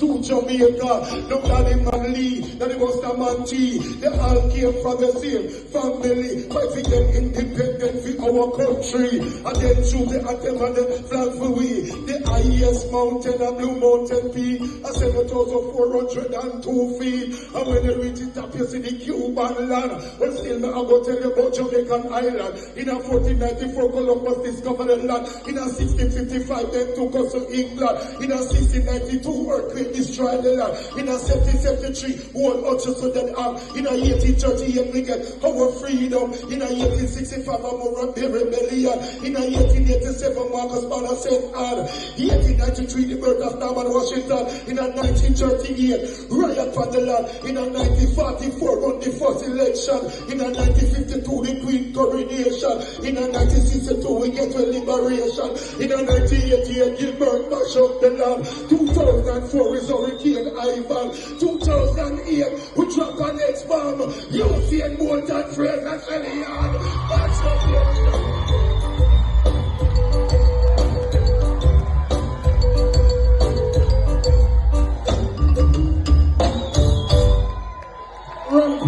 to Jamaica, no daddy man Lee, that it was the man T. They all came from the same family, fighting them independent for our country. And then through the anthem and the flag for we, the highest mountain and Blue Mountain Peak, at 7,402 feet. And when they reach the top, you see the Cuban land. But still, I'm going to tell you about Jamaican Island. In 1494, Columbus discovered the land. In 1655, they took us to England. In 1692, earthquake destroyed the land. In 1773, World Hutchinson then armed. In 1838, we get our freedom. In 1865, Hammurabi Rebellion. In 1887, Marcus Mann St. Anne. In 1893, the birth of Norman Washington. In 1938, riot for the land. In 1944, run the first election. In 1952, the Queen coronation. In 1962, we get to liberation. In 1988, Gilbert mash up the land. 2004 is Hurricane Ivan. 2008, we drop an X-bomb. You see it more than Fraser and Elian. Mash up your run,